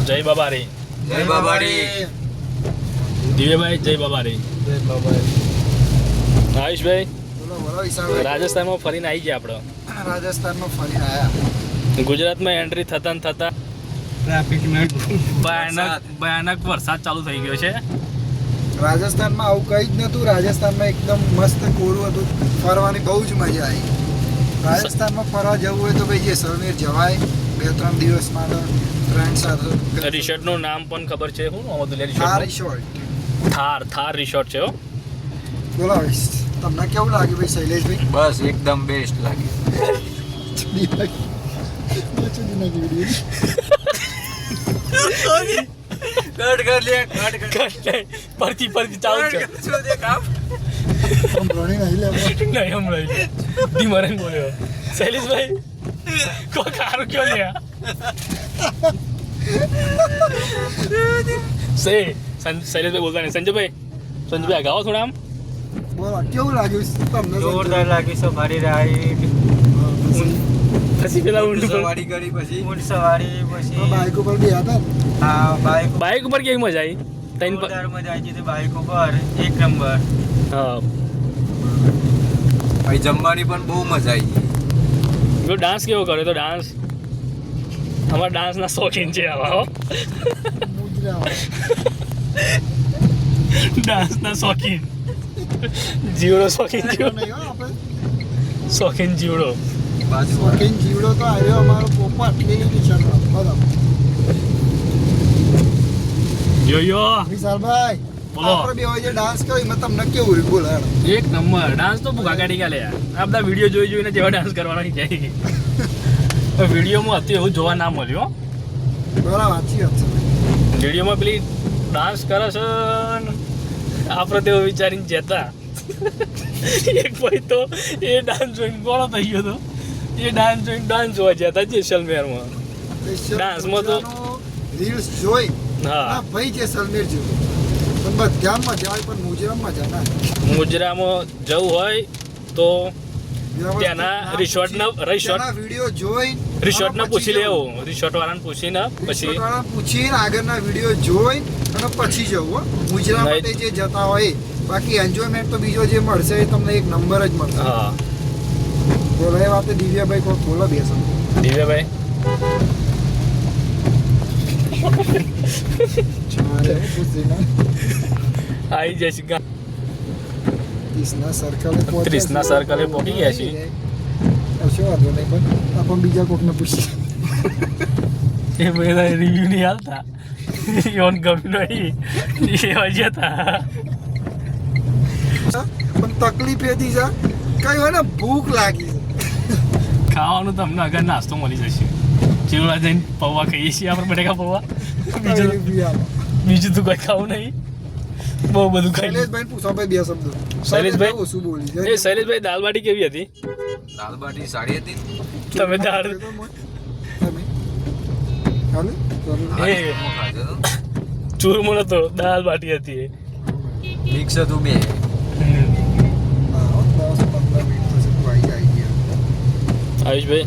જય બાબારી. જય બાબારી. દિવ્યભાઈ જય બાબારી. જય બાબારી. આયુષભાઈ બોલો બોલો ઈશાભાઈ. રાજસ્થાનમાં ફરીને આવી ગયા આપણે. રાજસ્થાનમાં ફરીને આવ્યા. ગુજરાતમાં એન્ટ્રી થતા ને થતા ટ્રાફિકમાં ભયાનક વરસાદ ચાલુ થઈ ગયો છે. રાજસ્થાનમાં આવું કંઈ જ નહોતું. રાજસ્થાનમાં એકદમ મસ્ત કોરું હતું. ફરવાની બહુ જ મજા આવી. રાજસ્થાનમાં ફરવા જવું હોય તો ભાઈ જેસલમેર જવાય 2-3 દિવસ માટે ફ્રેન્ડ સાથે. રિસોર્ટનું નામ પણ ખબર છે? શું નામ હતું Thar resort? Resort. Thar resort છે. હો બોલો તમને કેવું લાગ્યું ભાઈ શૈલેષભાઈ? બસ એકદમ બેસ્ટ લાગી. કટ કર લે કટ પરથી ચાલુ છે. શું દે કામ નહીં હમણાં ધીમા રહીને બોલ્યો શૈલેષભાઈ. કોઈ ખારું ક્યો લે શૈલેષભાઈ બોલતા નહીં. સંજયભાઈ ગાઓ થોડા આમ. બોલો કેવું લાગ્યું તમને? જોરદાર લાગી સફારી રાઈડ. પછી પેલા ઊંટ સવારી કરી પછી ઊંટ સવારી પછી બાઈક ઉપર બી હતા ને? હા બાઇક ઉપર કેવી મજા આવી? જોરદાર મજા આવી હતી બાઈક ઉપર. એક નંબર. હા ભાઈ જમવાની પણ બહુ મજા આવી. પેલો ડાન્સ કેવો કર્યો તો? ડાન્સ અમારા ડાન્સના શોખીન છે આવા. હો ડાન્સના શોખીન જીવડો. શોખીન જીવડો. નહીં હો આપણે. શોખીન જીવડો. શોખીન જીવડો તો આવ્યો અમારો પોપટ લીલી ટી-શર્ટમાં. બોલો યો વિશાલભાઈ, બોલો. આપણે બે વચ્ચે ડાન્સ કર્યો એમાં તમને કેવું રહ્યું? બોલો હેડો. એક નંબર ડાન્સ તો ભૂખા કાઢી ગયા લે યાર. આ બધા વિડીયો જોઈને જેવા ડાન્સ કરવાનો જાય. વિડીયોમાં હતું એવું જોવા ના મળ્યું. બરાબર સાચી વાત છે. વિડીયોમાં પેલી ડાન્સ કરે છે ને આપણે તેઓ વિચારીને જતા. એક ભાઈ તો એ ડાન્સ જોઈને ગોળો થઈ ગયો હતો. એ ડાન્સ જોઈને ડાન્સ જોવા જતા જેસલમેરમાં. ડાન્સમાં તો રીલ્સ જોઈ હા ભાઈ જેસલમેર જેવું પણ બધામાં જાય પણ મુજરામાં મજા ના. મુજરામાં જવું હોય તો ત્યાંના રિસોર્ટના વિડીયો જોઈ રિસોર્ટને પૂછી લેવું. રિસોર્ટ વાળાને પૂછીને પછી પૂછીને આગળના વિડીયો જોઈ અને પછી જવું. મુજરા માટે જે જતા હોય બાકી એન્જોયમેન્ટ તો બીજો જે મળશે એ તમને એક નંબર જ મળશે. હા બોલો એ વાતે દિવ્યાભાઈ કોઈ બોલો બેસો. દિવ્યાભાઈ આવી જશે. ત્રીસના સર્કલે પહોંચી ગયા છીએ. શું વાંધો નહીં પણ આપણે બીજા કોકને પૂછીએ. એ બધા રિવ્યુ નહીં હાલતા. યોન ગમ્યું નહીં એવા જતા. પણ તકલીફ એ થી છે કઈ હોય ને ભૂખ લાગી છે. ખાવાનું તમને અગર નાસ્તો મળી જશે. ચીવડા જઈને પૌવા ખાઈએ છીએ આપણે બટેકા પૌવા. બીજું તો કોઈ ખાવું નહીં. બહુ બધું ખાઈ. શૈલેષભાઈ પૂછો ભાઈ બે શબ્દો. શૈલેષભાઈ શું બોલી એ શૈલેષભાઈ દાલ બાટી કેવી હતી? દાલ બાટી સારી હતી. તમે દાળ એ ચૂરમો નતો, દાલ બાટી હતી એ. મિક્સ હતું બે. આયુષભાઈ